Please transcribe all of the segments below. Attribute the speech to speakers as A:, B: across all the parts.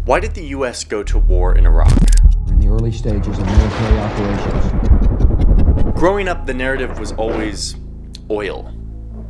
A: Why did the US go to war in Iraq?
B: We're in the early stages of military operations.
A: Growing up, the narrative was always oil.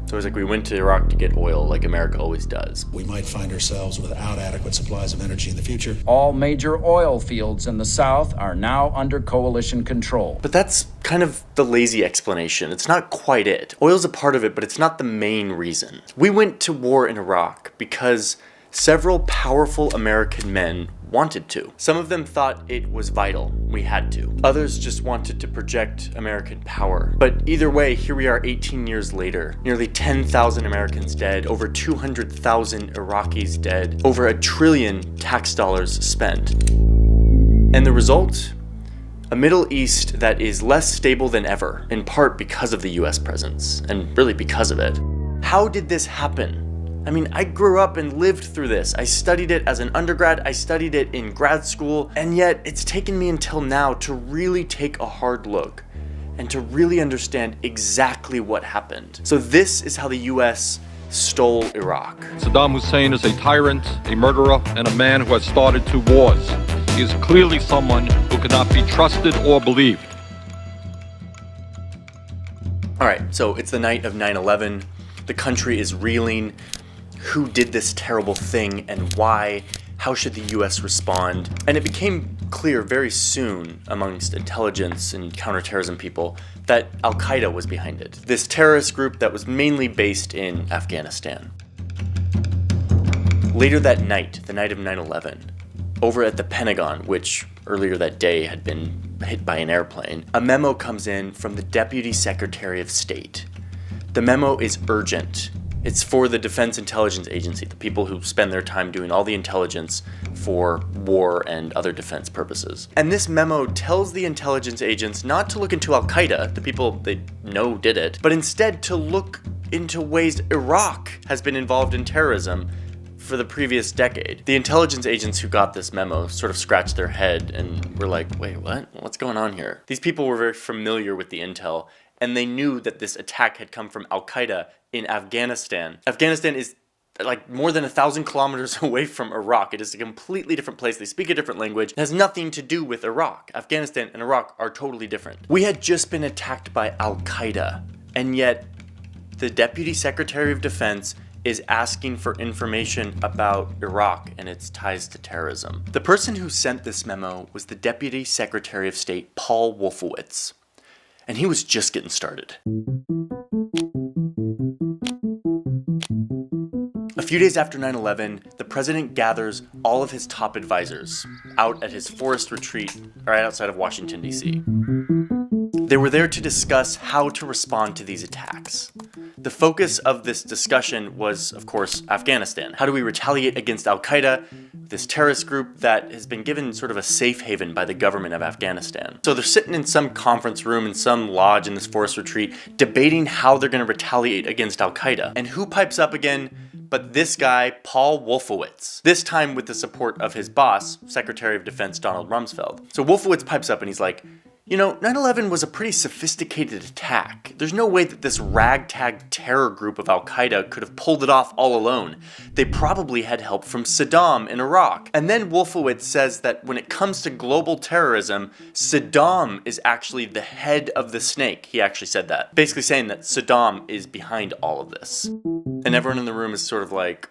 A: So it was like we went to Iraq to get oil, like America always does.
C: We might find ourselves without adequate supplies of energy in the future.
D: All major oil fields in the South are now under coalition control.
A: But that's kind of the lazy explanation. It's not quite it. Oil's a part of it, but it's not the main reason. We went to war in Iraq because several powerful American men wanted to. Some of them thought it was vital. We had to. Others just wanted to project American power. But either way, here we are 18 years later. Nearly 10,000 Americans dead, over 200,000 Iraqis dead, over $1 trillion tax dollars spent. And the result? A Middle East that is less stable than ever, in part because of the US presence, and really because of it. How did this happen? I mean, I grew up and lived through this. I studied it as an undergrad, I studied it in grad school, and yet it's taken me until now to really take a hard look and to really understand exactly what happened. So this is how the US stole Iraq.
E: Saddam Hussein is a tyrant, a murderer, and a man who has started 2 wars. He is clearly someone who cannot be trusted or believed.
A: All right, so it's the night of 9/11. The country is reeling. Who did this terrible thing and why? How should the US respond? And it became clear very soon amongst intelligence and counterterrorism people that Al-Qaeda was behind it. This terrorist group that was mainly based in Afghanistan. Later that night, the night of 9/11, over at the Pentagon, which earlier that day had been hit by an airplane, a memo comes in from the Deputy Secretary of State. The memo is urgent. It's for the Defense Intelligence Agency, the people who spend their time doing all the intelligence for war and other defense purposes. And this memo tells the intelligence agents not to look into Al-Qaeda, the people they know did it, but instead to look into ways Iraq has been involved in terrorism for the previous decade. The intelligence agents who got this memo sort of scratched their head and were like, wait, what? What's going on here? These people were very familiar with the intel, and they knew that this attack had come from Al-Qaeda in Afghanistan. Afghanistan is like more than 1,000 kilometers away from Iraq. It is a completely different place. They speak a different language. It has nothing to do with Iraq. Afghanistan and Iraq are totally different. We had just been attacked by Al-Qaeda, and yet the Deputy Secretary of Defense is asking for information about Iraq and its ties to terrorism. The person who sent this memo was the Deputy Secretary of State, Paul Wolfowitz, and he was just getting started. A few days after 9/11, the president gathers all of his top advisors out at his forest retreat right outside of Washington, D.C. They were there to discuss how to respond to these attacks. The focus of this discussion was, of course, Afghanistan. How do we retaliate against Al-Qaeda, this terrorist group that has been given sort of a safe haven by the government of Afghanistan? So they're sitting in some conference room in some lodge in this forest retreat, debating how they're going to retaliate against Al-Qaeda. And who pipes up again but this guy, Paul Wolfowitz, this time with the support of his boss, Secretary of Defense Donald Rumsfeld. So Wolfowitz pipes up and he's like, you know, 9/11 was a pretty sophisticated attack. There's no way that this ragtag terror group of Al-Qaeda could have pulled it off all alone. They probably had help from Saddam in Iraq. And then Wolfowitz says that when it comes to global terrorism, Saddam is actually the head of the snake. He actually said that. Basically saying that Saddam is behind all of this. And everyone in the room is sort of like,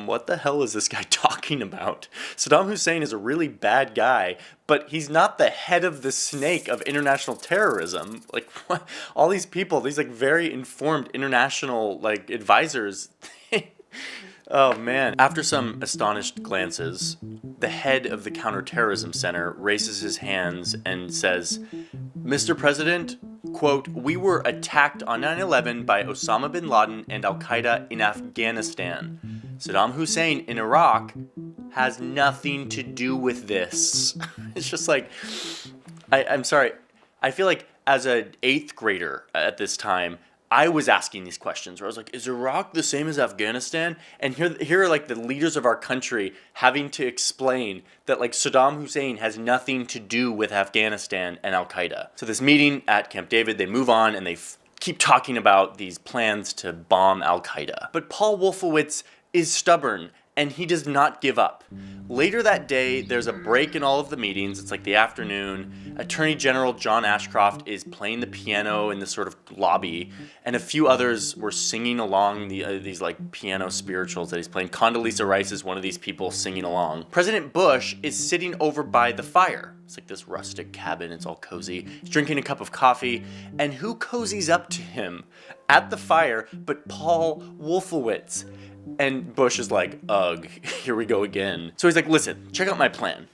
A: what the hell is this guy talking about? Saddam Hussein is a really bad guy, but he's not the head of the snake of international terrorism. Like, what? All these people, these like very informed international like advisors. Oh man. After some astonished glances, the head of the Counterterrorism Center raises his hands and says, Mr. President, quote, we were attacked on 9/11 by Osama bin Laden and Al-Qaeda in Afghanistan. Saddam Hussein in Iraq has nothing to do with this. It's just like, I'm sorry. I feel like as an 8th grader at this time, I was asking these questions where I was like, is Iraq the same as Afghanistan? And here are like the leaders of our country having to explain that like Saddam Hussein has nothing to do with Afghanistan and Al-Qaeda. So this meeting at Camp David, they move on and they keep talking about these plans to bomb Al-Qaeda. But Paul Wolfowitz is stubborn and he does not give up. Later that day, there's a break in all of the meetings. It's like the afternoon. Attorney General John Ashcroft is playing the piano in this sort of lobby, and a few others were singing along these like piano spirituals that he's playing. Condoleezza Rice is one of these people singing along. President Bush is sitting over by the fire. It's like this rustic cabin. It's all cozy. He's drinking a cup of coffee, and who cozies up to him at the fire but Paul Wolfowitz? And Bush is like, ugh, here we go again. So he's like, listen, check out my plan.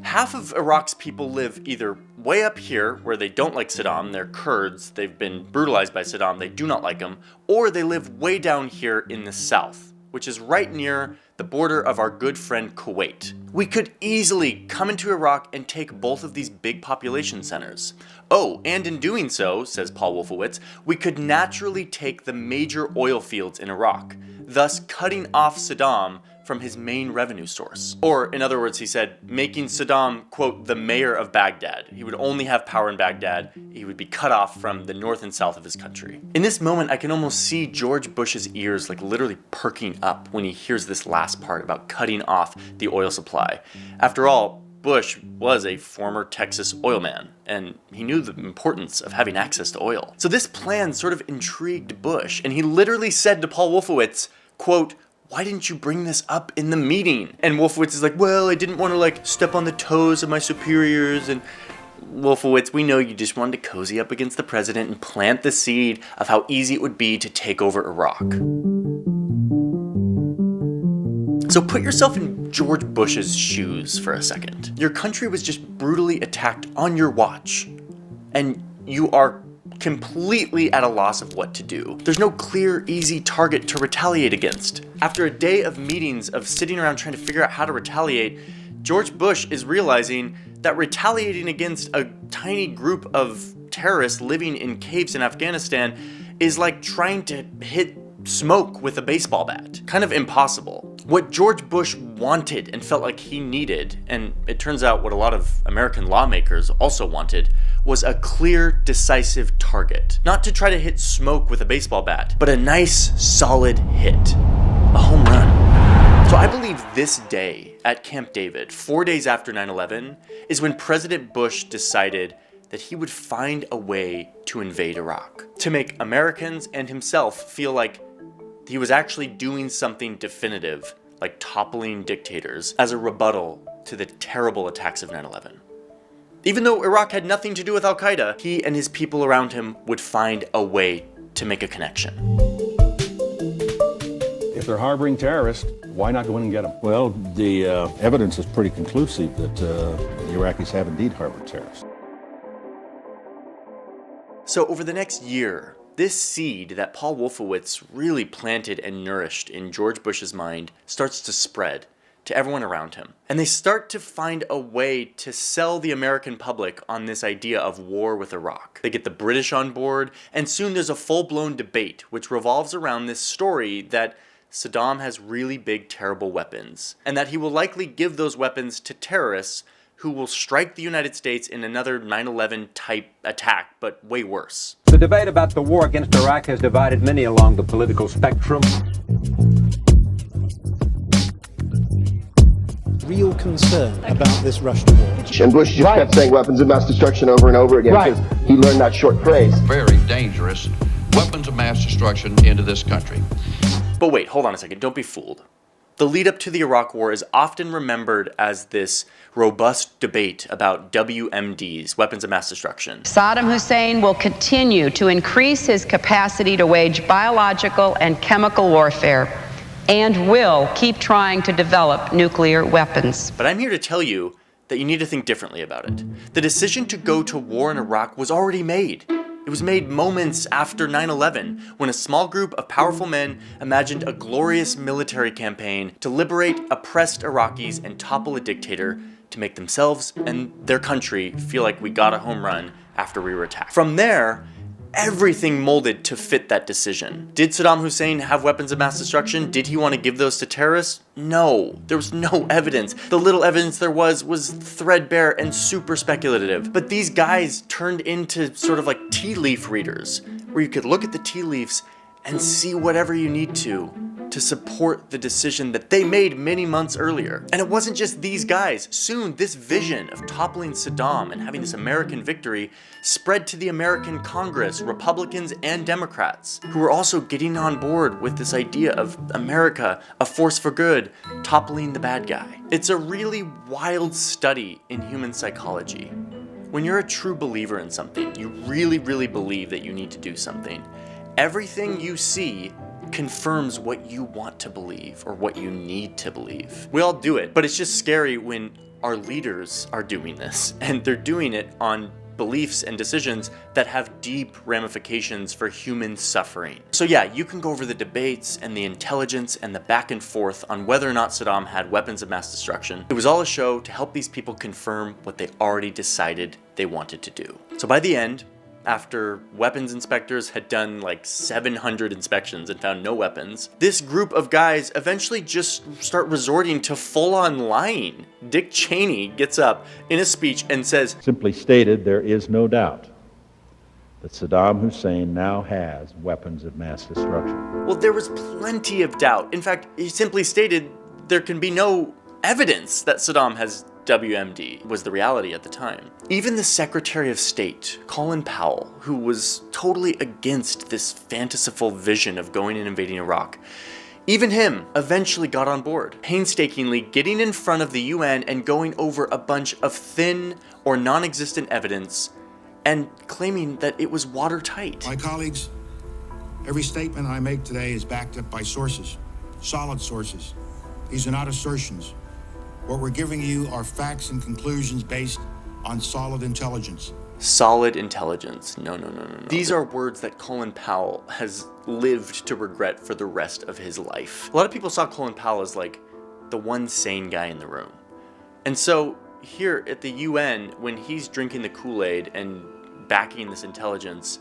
A: Half of Iraq's people live either way up here, where they don't like Saddam, they're Kurds, they've been brutalized by Saddam, they do not like him, or they live way down here in the south, which is right near the border of our good friend Kuwait. We could easily come into Iraq and take both of these big population centers. Oh, and in doing so, says Paul Wolfowitz, we could naturally take the major oil fields in Iraq, thus cutting off Saddam from his main revenue source. Or, in other words, he said, making Saddam, quote, the mayor of Baghdad. He would only have power in Baghdad. He would be cut off from the north and south of his country. In this moment, I can almost see George Bush's ears like literally perking up when he hears this last part about cutting off the oil supply. After all, Bush was a former Texas oil man, and he knew the importance of having access to oil. So this plan sort of intrigued Bush, and he literally said to Paul Wolfowitz, quote, why didn't you bring this up in the meeting? And Wolfowitz is like, well, I didn't want to like step on the toes of my superiors. And Wolfowitz, we know you just wanted to cozy up against the president and plant the seed of how easy it would be to take over Iraq. So put yourself in George Bush's shoes for a second. Your country was just brutally attacked on your watch, and you are completely at a loss of what to do. There's no clear, easy target to retaliate against. After a day of meetings of sitting around trying to figure out how to retaliate, George Bush is realizing that retaliating against a tiny group of terrorists living in caves in Afghanistan is like trying to hit smoke with a baseball bat. Kind of impossible. What George Bush wanted and felt like he needed, and it turns out what a lot of American lawmakers also wanted, was a clear, decisive target. Not to try to hit smoke with a baseball bat, but a nice, solid hit. A home run. So I believe this day at Camp David, 4 days after 9/11, is when President Bush decided that he would find a way to invade Iraq. To make Americans and himself feel like he was actually doing something definitive, like toppling dictators, as a rebuttal to the terrible attacks of 9/11. Even though Iraq had nothing to do with Al-Qaeda, he and his people around him would find a way to make a connection.
F: If they're harboring terrorists, why not go in and get them?
G: Well, the evidence is pretty conclusive that the Iraqis have indeed harbored terrorists.
A: So over the next year, this seed that Paul Wolfowitz really planted and nourished in George Bush's mind starts to spread to everyone around him. And they start to find a way to sell the American public on this idea of war with Iraq. They get the British on board, and soon there's a full-blown debate which revolves around this story that Saddam has really big, terrible weapons, and that he will likely give those weapons to terrorists who will strike the United States in another 9/11 type attack, but way worse.
H: The debate about the war against Iraq has divided many along the political spectrum.
C: Real concern about this rush to war.
I: And Bush just kept saying weapons of mass destruction over and over again because he learned that short phrase.
J: Very dangerous weapons of mass destruction into this country.
A: But wait, hold on a second, don't be fooled. The lead up to the Iraq War is often remembered as this robust debate about WMDs, weapons of mass destruction.
K: Saddam Hussein will continue to increase his capacity to wage biological and chemical warfare and will keep trying to develop nuclear weapons.
A: But I'm here to tell you that you need to think differently about it. The decision to go to war in Iraq was already made. It was made moments after 9/11, when a small group of powerful men imagined a glorious military campaign to liberate oppressed Iraqis and topple a dictator to make themselves and their country feel like we got a home run after we were attacked. From there, everything molded to fit that decision. Did Saddam Hussein have weapons of mass destruction? Did he want to give those to terrorists? No, there was no evidence. The little evidence there was threadbare and super speculative. But these guys turned into sort of like tea leaf readers, where you could look at the tea leaves and see whatever you need to to support the decision that they made many months earlier. And it wasn't just these guys. Soon, this vision of toppling Saddam and having this American victory spread to the American Congress, Republicans and Democrats, who were also getting on board with this idea of America, a force for good, toppling the bad guy. It's a really wild study in human psychology. When you're a true believer in something, you really, really believe that you need to do something. Everything you see confirms what you want to believe or what you need to believe. We all do it, but it's just scary when our leaders are doing this, and they're doing it on beliefs and decisions that have deep ramifications for human suffering. So yeah, you can go over the debates and the intelligence and the back and forth on whether or not Saddam had weapons of mass destruction. It was all a show to help these people confirm what they already decided they wanted to do. So by the end, after weapons inspectors had done like 700 inspections and found no weapons, this group of guys eventually just start resorting to full-on lying. Dick Cheney gets up in a speech and says,
G: Simply stated, there is no doubt that Saddam Hussein now has weapons of mass destruction.
A: well, there was plenty of doubt. In fact, he simply stated there can be no evidence that Saddam has WMD, was the reality at the time. Even the Secretary of State, Colin Powell, who was totally against this fanciful vision of going and invading Iraq, even him eventually got on board, painstakingly getting in front of the UN and going over a bunch of thin or non-existent evidence and claiming that it was watertight.
C: My colleagues, every statement I make today is backed up by sources, solid sources. These are not assertions. What we're giving you are facts and conclusions based on solid intelligence.
A: Solid intelligence. No. These are words that Colin Powell has lived to regret for the rest of his life. A lot of people saw Colin Powell as like the one sane guy in the room. And so here at the UN, when he's drinking the Kool-Aid and backing this intelligence,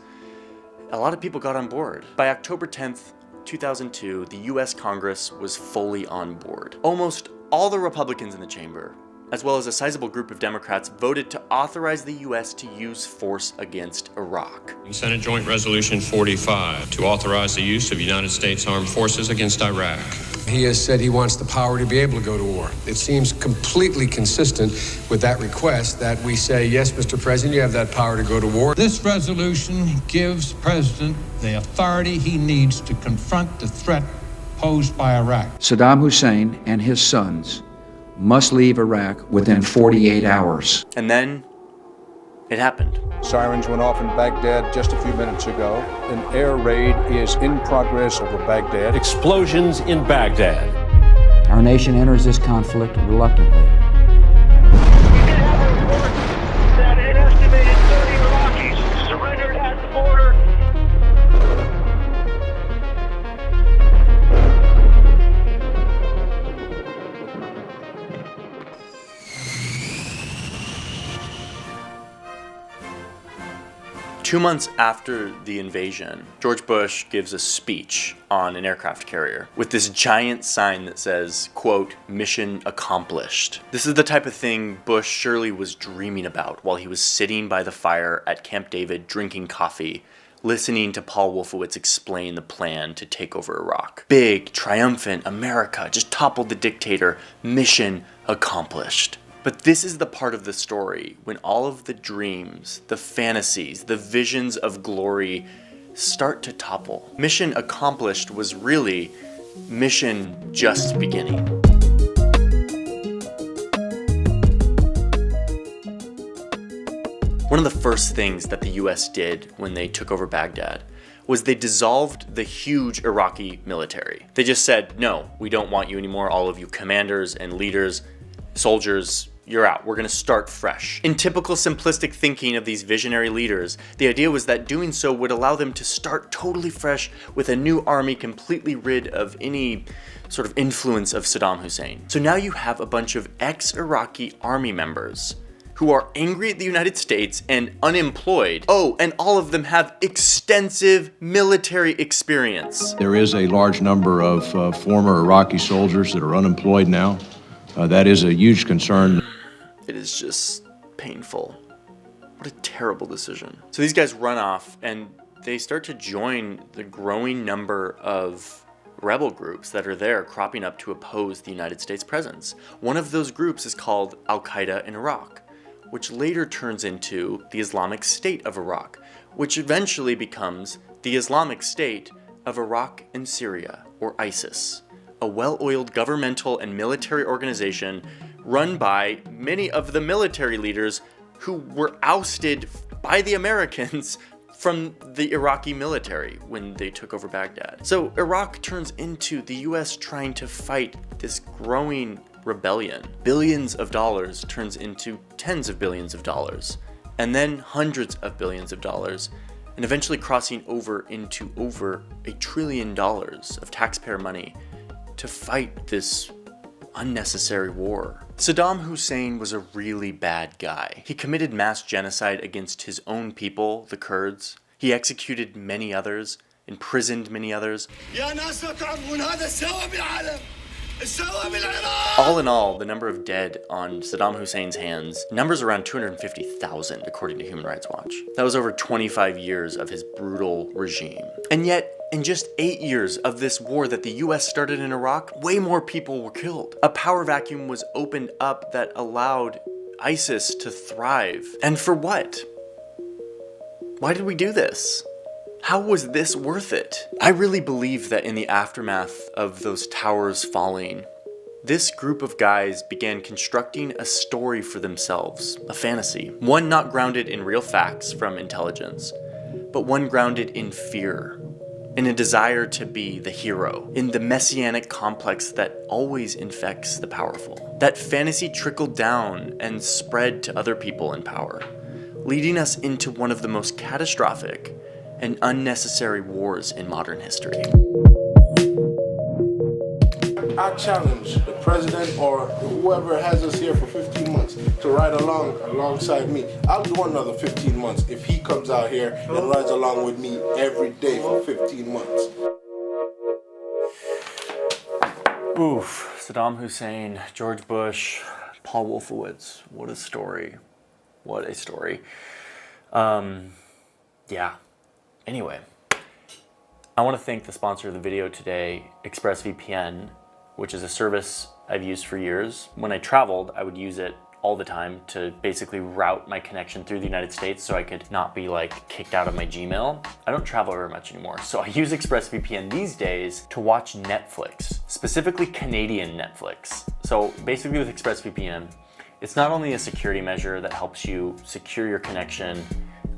A: a lot of people got on board. By October 10th, 2002, the US Congress was fully on board. Almost all the Republicans in the chamber, as well as a sizable group of Democrats, voted to authorize the U.S. to use force against Iraq.
L: Senate Joint Resolution 45 to authorize the use of United States armed forces against Iraq.
M: He has said he wants the power to be able to go to war. It seems completely consistent with that request that we say, yes, Mr. President, you have that power to go to war.
N: This resolution gives President the authority he needs to confront the threat posed by Iraq.
D: Saddam Hussein and his sons must leave Iraq within 48 hours.
A: And then it happened.
F: Sirens went off in Baghdad just a few minutes ago. An air raid is in progress over Baghdad.
O: Explosions in Baghdad.
B: Our nation enters this conflict reluctantly.
P: That an estimated 30 Iraqis surrendered at the border.
A: 2 months after the invasion, George Bush gives a speech on an aircraft carrier with this giant sign that says, quote, "Mission accomplished." This is the type of thing Bush surely was dreaming about while he was sitting by the fire at Camp David drinking coffee, listening to Paul Wolfowitz explain the plan to take over Iraq. Big, triumphant America just toppled the dictator. Mission accomplished. But this is the part of the story when all of the dreams, the fantasies, the visions of glory start to topple. Mission accomplished was really mission just beginning. One of the first things that the US did when they took over Baghdad was they dissolved the huge Iraqi military. They just said, no, we don't want you anymore, all of you commanders and leaders, soldiers, you're out. We're going to start fresh. In typical simplistic thinking of these visionary leaders, the idea was that doing so would allow them to start totally fresh with a new army completely rid of any sort of influence of Saddam Hussein. So now you have a bunch of ex-Iraqi army members who are angry at the United States and unemployed. Oh, and all of them have extensive military experience.
Q: There is a large number of former Iraqi soldiers that are unemployed now. That is a huge concern.
A: It is just painful. What a terrible decision. So these guys run off and they start to join the growing number of rebel groups that are there cropping up to oppose the United States presence. One of those groups is called Al-Qaeda in Iraq, which later turns into the Islamic State of Iraq, which eventually becomes the Islamic State of Iraq and Syria, or ISIS, a well-oiled governmental and military organization run by many of the military leaders who were ousted by the Americans from the Iraqi military when they took over Baghdad. So Iraq turns into the US trying to fight this growing rebellion. Billions of dollars turns into tens of billions of dollars, and then hundreds of billions of dollars, and eventually crossing over into over $1 trillion of taxpayer money to fight this unnecessary war. Saddam Hussein was a really bad guy. He committed mass genocide against his own people, the Kurds. He executed many others, imprisoned many others. All in all, the number of dead on Saddam Hussein's hands numbers around 250,000, according to Human Rights Watch. That was over 25 years of his brutal regime. And yet, in just 8 years of this war that the US started in Iraq, way more people were killed. A power vacuum was opened up that allowed ISIS to thrive. And for what? Why did we do this? How was this worth it? I really believe that in the aftermath of those towers falling, this group of guys began constructing a story for themselves, a fantasy. One not grounded in real facts from intelligence, but one grounded in fear, in a desire to be the hero, in the messianic complex that always infects the powerful. That fantasy trickled down and spread to other people in power, leading us into one of the most catastrophic and unnecessary wars in modern history.
R: I challenge the president or whoever has us here for 15 months to ride alongside me. I'll do another 15 months if he comes out here and rides along with me every day for 15 months.
A: Oof, Saddam Hussein, George Bush, Paul Wolfowitz. What a story. What a story. Yeah. Anyway, I want to thank the sponsor of the video today, ExpressVPN, which is a service I've used for years. When I traveled, I would use it all the time to basically route my connection through the United States so I could not be like kicked out of my Gmail. I don't travel very much anymore, so I use ExpressVPN these days to watch Netflix, specifically Canadian Netflix. So basically with ExpressVPN, it's not only a security measure that helps you secure your connection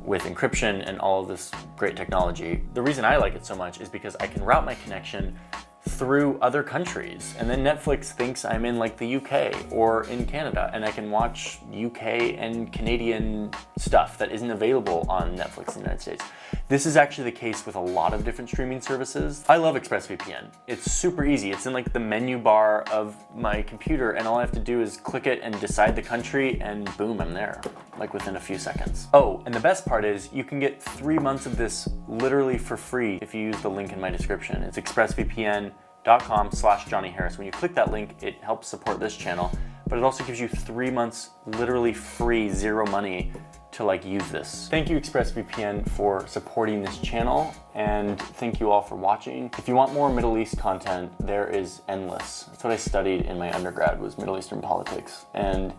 A: with encryption and all of this great technology. The reason I like it so much is because I can route my connection through other countries, and then Netflix thinks I'm in like the UK or in Canada, and I can watch UK and Canadian stuff that isn't available on Netflix in the United States. This is actually the case with a lot of different streaming services. I love ExpressVPN. It's super easy. It's in like the menu bar of my computer, and all I have to do is click it and decide the country, and boom, I'm there, like within a few seconds. Oh, and the best part is you can get 3 months of this literally for free if you use the link in my description. It's expressvpn.com/Johnny Harris. When you click that link, it helps support this channel, but it also gives you 3 months literally free, zero money to like use this. Thank you ExpressVPN for supporting this channel, and thank you all for watching. If you want more Middle East content, there is endless. That's what I studied in my undergrad, was Middle Eastern politics, and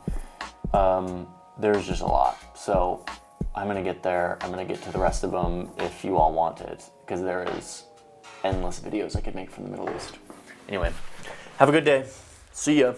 A: there's just a lot. So I'm gonna get there. I'm gonna get to the rest of them if you all want it, because there is endless videos I could make from the Middle East. Anyway, have a good day. See ya.